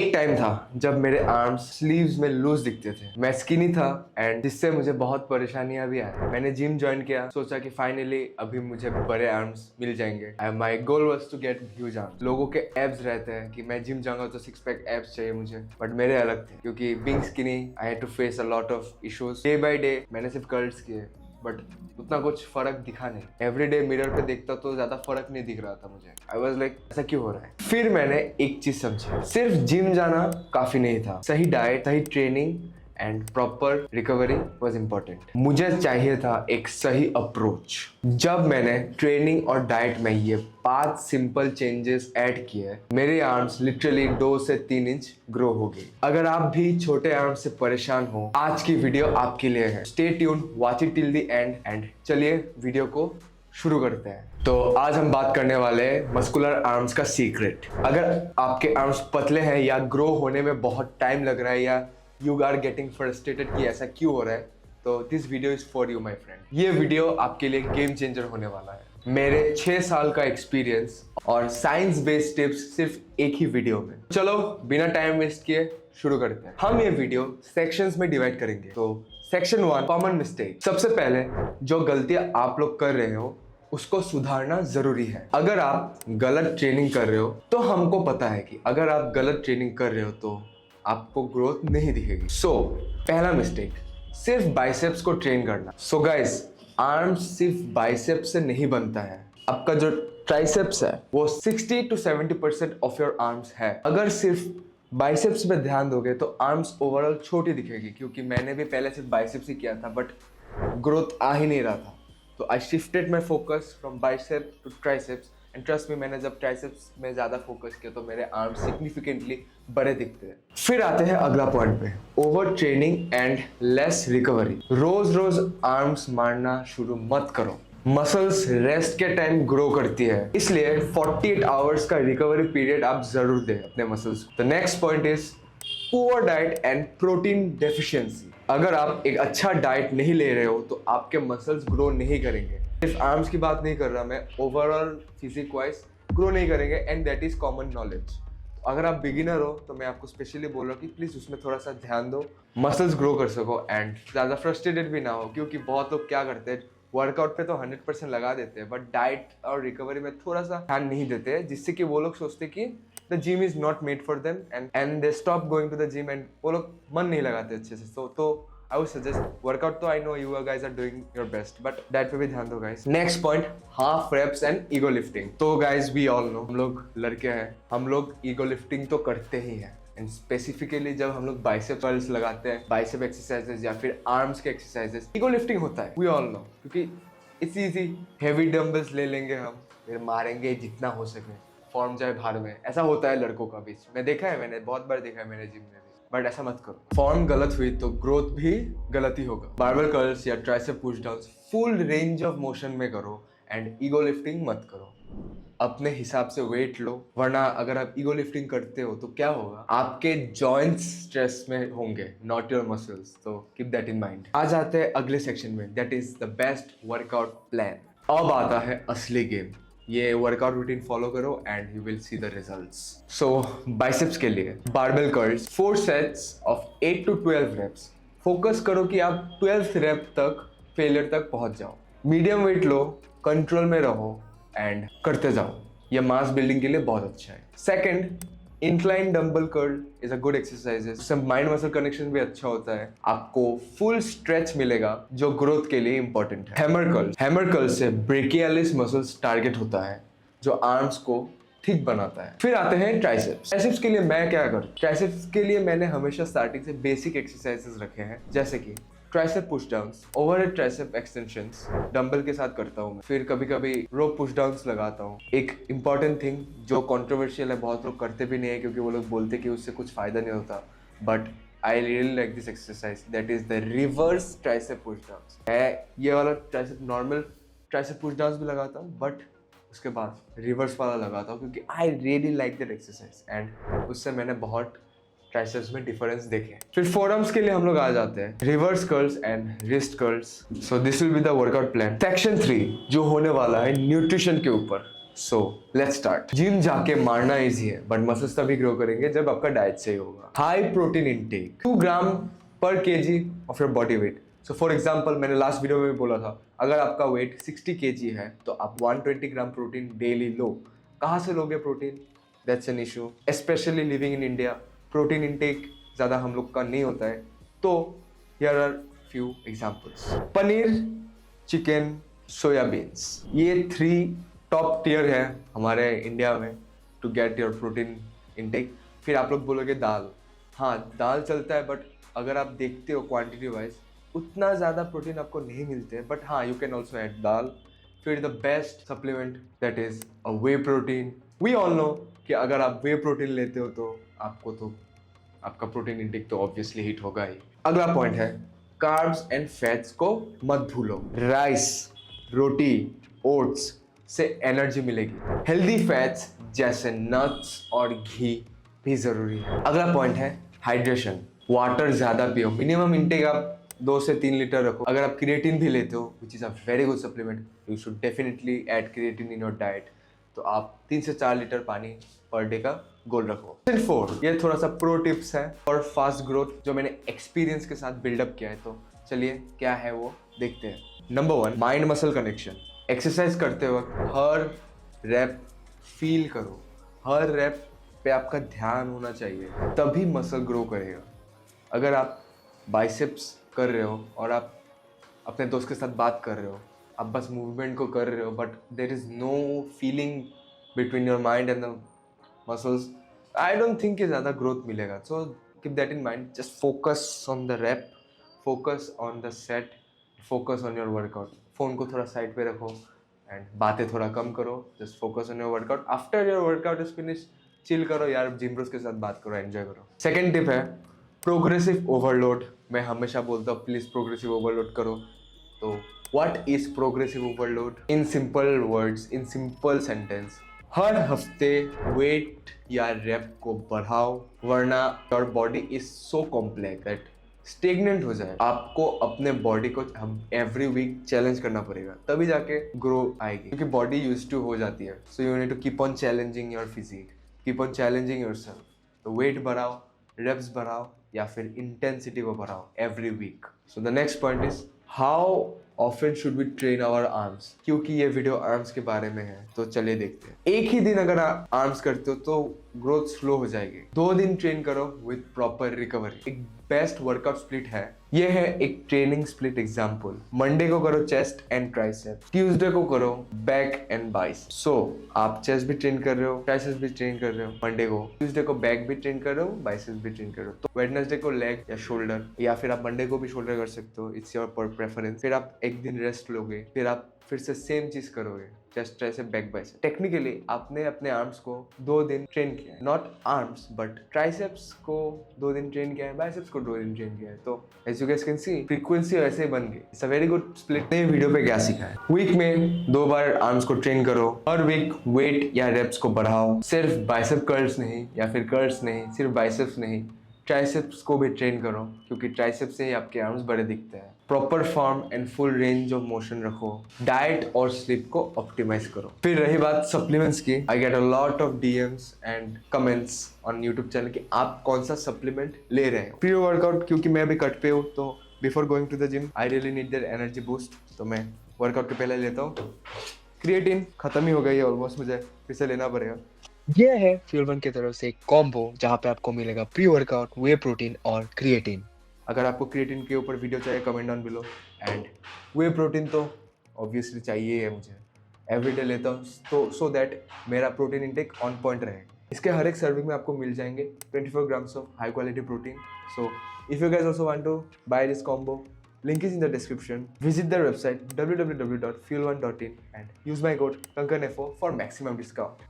एक टाइम था जब मेरे आर्म्स स्लीव्स में लूज दिखते थे, मैं स्किनी था एंड जिससे मुझे बहुत परेशानियां भी आई। मैंने जिम ज्वाइन किया, सोचा कि फाइनली अभी मुझे बड़े आर्म्स मिल जाएंगे। My goal was to get huge arms. लोगों के एब्स रहते हैं कि मैं जिम जाऊंगा तो 6 पैक एब्स चाहिए मुझे, बट मेरे अलग थे क्योंकि being skinny I had to face a lot of issues. Day by day मैंने सिर्फ कर्ल्स किए बट उतना कुछ फर्क दिखा नहीं। एवरीडे मिरर पे देखता तो ज्यादा फर्क नहीं दिख रहा था मुझे। आई वाज लाइक ऐसा क्यों हो रहा है। फिर मैंने एक चीज समझी, सिर्फ जिम जाना काफी नहीं था। सही डाइट, सही training and proper recovery was important. मुझे चाहिए था एक सही अप्रोच। जब मैंने ट्रेनिंग और डाइट में ये 5 सिंपल चेंजेस ऐड किए, मेरे आर्म्स लिटरली 2 से 3 इंच ग्रो हो गई। अगर आप भी छोटे आर्म्स से परेशान हो, आज की वीडियो आपके लिए है। Stay tune, watch it till the end and चलिए वीडियो को शुरू करते हैं। तो आज हम बात करने वाले हैं मस्कुलर आर्म्स का सीक्रेट। अगर आपके आर्म्स पतले हैं या ग्रो होने में बहुत टाइम लग रहा है या यू आर गेटिंग फ्रस्ट्रेटेड कि ऐसा क्यों हो रहा है, तो this video is for you my friend. ये वीडियो आपके लिए गेम चेंजर होने वाला है। मेरे 6 साल का एक्सपीरियंस और साइंस बेस्ड टिप्स सिर्फ एक ही वीडियो में। चलो बिना टाइम वेस्ट किए शुरू करते हैं। हम ये वीडियो सेक्शंस में डिवाइड करेंगे। तो सेक्शन 1, कॉमन मिस्टेक। सबसे पहले जो गलतियां आप लोग कर रहे हो उसको सुधारना जरूरी है। अगर आप गलत ट्रेनिंग कर रहे हो तो हमको पता है कि अगर आप गलत ट्रेनिंग कर रहे हो तो आपको ग्रोथ नहीं दिखेगी। पहला मिस्टेक, सिर्फ बाइसेप्स को ट्रेन करना। गाइस, आर्म्स सिर्फ बाइसेप्स से नहीं बनता है। आपका जो ट्राइसेप्स है वो 60 to 70% ऑफ योर आर्म्स है। अगर सिर्फ बाइसेप्स पे ध्यान दोगे तो आर्म्स ओवरऑल छोटी दिखेगी, क्योंकि मैंने भी पहले सिर्फ बाइसेप्स ही किया था बट ग्रोथ आ ही नहीं रहा था। तो I shifted my focus from bicep to triceps and trust me, मैंने जब ट्राइसेप्स में ज्यादा फोकस किया तो मेरे आर्म्स सिग्निफिकेंटली बड़े दिखते हैं। फिर आते हैं अगला पॉइंट पे, over training and less recovery. रोज रोज आर्म्स मारना शुरू मत करो। मसल्स रेस्ट के टाइम ग्रो करती है, इसलिए 48 आवर्स का रिकवरी पीरियड आप जरूर दें अपने मसल्स को। The next point is poor diet and protein deficiency. अगर आप एक अच्छा डाइट नहीं ले रहे हो तो आपके मसल्स ग्रो नहीं करेंगे। सिर्फ आर्म्स की बात नहीं कर रहा मैं, ओवरऑल फिजिक वाइज ग्रो नहीं करेंगे and that is common knowledge. अगर आप बिगिनर हो तो मैं आपको स्पेशली बोल रहा हूँ कि प्लीज उसमें थोड़ा सा ध्यान दो, मसल्स ग्रो कर सको एंड ज्यादा फ्रस्ट्रेटेड भी ना हो। क्योंकि बहुत लोग क्या करते हैं, वर्कआउट पे तो 100% लगा देते हैं बट डाइट और रिकवरी में थोड़ा सा ध्यान नहीं देते हैं, जिससे कि वो लोग सोचते कि the gym is not made for them and they stop going to the gym and वो लोग मन नहीं लगाते अच्छे से। तो I would suggest वर्कआउट तो I know you guys are doing your best, but diet पे भी ध्यान दो guys. Next point, half reps and ego lifting. तो guys we all know, हम लोग लड़के हैं, हम लोग ego lifting तो करते ही हैं एंड स्पेसिफिकली जब हम लोग बाइसेप कर्ल्स लगाते हैं, बाइसेप एक्सरसाइजेस या फिर आर्म्स के एक्सरसाइजेस, ईगो लिफ्टिंग होता है। वी ऑल नो, क्योंकि इट्स इजी। हेवी डंबल्स ले लेंगे हम, फिर मारेंगे जितना हो सके, फॉर्म जाए भाड़ में। ऐसा होता है लड़कों का बीच में, देखा है मैंने, बहुत बार देखा है मेरे जिम में भी। बट ऐसा मत करो, फॉर्म गलत हुई तो ग्रोथ भी गलत ही होगा। बारबेल कर्ल्स या tricep push downs full range of motion में करो एंड ईगो लिफ्टिंग मत करो। अपने हिसाब से वेट लो, वरना अगर आप ईगो लिफ्टिंग करते हो तो क्या होगा, आपके जॉइंट्स स्ट्रेस में होंगे, नॉट योर मसल्स। तो कीप दैट इन माइंड। आ जाते हैं अगले सेक्शन में, that is the best workout plan. अब आता है असली गेम। ये वर्कआउट रूटीन फॉलो करो and you will see the results. Biceps के लिए barbell curls 4 sets of 8 to 12 reps. Focus करो कि आप 12th रेप तक, फेलियर तक पहुंच जाओ। मीडियम वेट लो, कंट्रोल में रहो एंड करते जाओ। ये मास बिल्डिंग के लिए बहुत अच्छा है। Second, incline dumbbell curl is a good exercise. इससे माइंड मसल कनेक्शन भी अच्छा होता है, आपको फुल स्ट्रेच मिलेगा जो ग्रोथ के लिए इंपॉर्टेंट है। हैमर कर्ल से ब्रेकियालिस मसल्स टारगेट होता है जो आर्म्स को ठीक बनाता है। फिर आते हैं ट्राइसेप्स। ट्राइसेप्स के लिए मैं क्या करूं, ट्राइसेप्स के लिए मैंने हमेशा स्टार्टिंग से बेसिक एक्सरसाइजेस रखे हैं, जैसे कि tricep push downs, overhead tricep extensions dumbbell के साथ करता हूँ मैं। फिर कभी कभी रोप पुश डाउन्स लगाता हूँ। एक इंपॉर्टेंट थिंग जो कंट्रोवर्शियल है, बहुत लोग करते भी नहीं है क्योंकि वो लोग बोलते कि उससे कुछ फायदा नहीं होता, but I really like this exercise, that is the reverse tricep push downs. मैं ये वाला tricep normal tricep push downs भी लगाता हूँ बट उसके बाद रिवर्स वाला लगाता हूँ क्योंकि I really like that exercise and उससे मैंने बहुत ट्राइसेप्स में डिफरेंस देखे। फिर फोरआर्म्स के लिए हम लोग आ जाते हैं, reverse curls and wrist curls. So this will be the workout plan. Section 3 जो होने वाला है न्यूट्रिशन के ऊपर। So let's start. जिम जाके मारना इजी है बट मसल्स तभी ग्रो करेंगे जब आपका डाइट सही होगा। हाई प्रोटीन इनटेक 2 ग्राम पर KG of your body weight. So for example मैंने लास्ट वीडियो में भी बोला था, अगर आपका वेट 60 केजी है तो आप 120 ग्राम प्रोटीन डेली लो। कहाँ से लोगे protein? That's an issue, specially living in India. Protein intake ज़्यादा हम लोग का नहीं होता है, तो here are few examples. Paneer, chicken, soybeans, ये 3 टॉप टियर है हमारे इंडिया में to get your protein intake. फिर आप लोग बोलोगे दाल, हाँ दाल चलता है, बट अगर आप देखते हो क्वांटिटी वाइज उतना ज़्यादा प्रोटीन आपको नहीं मिलते, बट हाँ you can also add dal. फिर the best supplement that is a whey protein. We all know कि अगर आप वे प्रोटीन लेते हो तो आपका प्रोटीन इंटेक तो ऑब्वियसली हिट होगा ही। अगला पॉइंट है कार्ब्स एंड फैट्स को मत भूलो। राइस, रोटी, ओट्स से एनर्जी मिलेगी। हेल्दी फैट्स जैसे नट्स और घी भी जरूरी है। अगला पॉइंट है हाइड्रेशन। वाटर ज्यादा पियो, मिनिमम इंटेक आप 2 से 3 लीटर रखो। अगर आप क्रिएटिन भी लेते हो which is a very good supplement, you should definitely add creatine in your diet. तो आप 3 से 4 लीटर पानी पर डे का गोल रखो। 4 ये थोड़ा सा प्रो टिप्स है और फास्ट ग्रोथ जो मैंने एक्सपीरियंस के साथ बिल्डअप किया है, तो चलिए क्या है वो देखते हैं। Number 1, mind muscle connection. Exercise करते वक्त हर रैप फील करो, हर रैप पे आपका ध्यान होना चाहिए, तभी मसल ग्रो करेगा। अगर आप बाइसेप्स कर रहे हो और आप अपने दोस्त के साथ बात कर रहे हो, आप बस मूवमेंट को कर रहे हो but there is no feeling between your mind and the muscles, I don't think कि ज़्यादा ग्रोथ मिलेगा। So keep that in mind, just focus on the rep, focus on the set, focus on your workout. Phone को थोड़ा side पे रखो and बातें थोड़ा कम करो, just focus on your workout. After your workout is finish, chill करो यार, gym Bros के साथ बात करो, एंजॉय करो। सेकेंड टिप है प्रोग्रेसिव ओवरलोड। मैं हमेशा बोलता हूँ प्लीज़ प्रोग्रेसिव ओवरलोड करो। तो what is progressive overload? In simple words, in simple sentence, हर हफ्ते वेट या रैप को बढ़ाओ, वरना your body is so complex that stagnant हो जाए। आपको अपने बॉडी को हम एवरी वीक चैलेंज करना पड़ेगा, तभी जाके ग्रो आएगी, क्योंकि बॉडी यूज्ड टू हो जाती है। So you need to keep on challenging your physique, keep on challenging yourself. तो वेट बढ़ाओ, रेप्स बढ़ाओ या फिर इंटेंसिटी को बढ़ाओ every week. So the next point is how often should we train our arms. क्योंकि ये वीडियो आर्म्स के बारे में है, तो चलिए देखते हैं। एक ही दिन अगर आप आर्म्स करते हो तो ग्रोथ स्लो हो जाएगी। 2 दिन ट्रेन करो विद प्रॉपर रिकवरी। एक बेस्ट वर्कआउट स्प्लिट है, ये है एक ट्रेनिंग स्प्लिट एग्जांपल। मंडे को करो चेस्ट एंड ट्राइसेप्स, ट्यूसडे को करो बैक एंड बाइसेप्स। सो आप चेस्ट भी ट्रेन कर रहे हो, ट्राइसेप्स भी ट्रेन कर रहे हो मंडे को, ट्यूसडे को बैक भी ट्रेन कर रहे हो, बाइसेप्स भी ट्रेन कर रहे हो। तो वेडनेसडे को लेग या शोल्डर, या फिर आप मंडे को भी शोल्डर कर सकते हो, इट्स योर प्रेफरेंस। फिर आप एक दिन रेस्ट लोगे, फिर आप फिर से सेम चीज करोगे, chest tricep back bicep. Technically आपने अपने आर्म्स को 2 दिन ट्रेन किया है, नॉट आर्म्स बट ट्राइसेप्स को 2 दिन ट्रेन किया है, बाइसेप्स को 2 दिन ट्रेन किया है। तो as you guys can see frequency वैसे ही बन गई। It's a very good split. नए वीडियो पे क्या सीखा है, वीक में 2 बार आर्म्स को ट्रेन करो, हर वीक वेट या रेप्स को बढ़ाओ। सिर्फ बाइसेप कर्ल्स नहीं या फिर कर्ल्स नहीं, सिर्फ बाइसेप्स नहीं, ट्राइसेप्स को भी ट्रेन करो, क्योंकि ट्राइसेप्स से ही आपके आर्म्स बड़े दिखते हैं। Proper form and full range of motion रखो, डाइट और स्लीप को ऑप्टिमाइज करो। फिर रही बात सप्लीमेंट्स की, I get a lot of DMs and comments on YouTube channel कि आप कौन सा सप्लीमेंट ले रहे हो। प्री वर्कआउट, क्योंकि मैं अभी कट पे हूँ, तो before going to the gym I really need that energy boost, तो मैं वर्कआउट के पहले लेता हूँ। क्रिएटिन खत्म ही हो गई है ऑलमोस्ट, मुझे फिर से लेना पड़ेगा। यह है फ्यूल वन की तरफ से एक कॉम्बो जहां पे आपको मिलेगा प्री वर्कआउट, वे प्रोटीन और क्रिएटिन। अगर आपको क्रिएटिन के ऊपर वीडियो चाहिए comment down below, and way protein तो ऑब्वियसली चाहिए है, मुझे एवरीडे लेता हूँ तो सो दैट मेरा प्रोटीन इंटेक ऑन पॉइंट रहे। इसके हर एक सर्विंग में आपको मिल जाएंगे 24 grams of high quality protein. So if you guys also want to buy this combo, link is in the description. Visit their website www.fuel1.in and use my code KankanFO for maximum discount.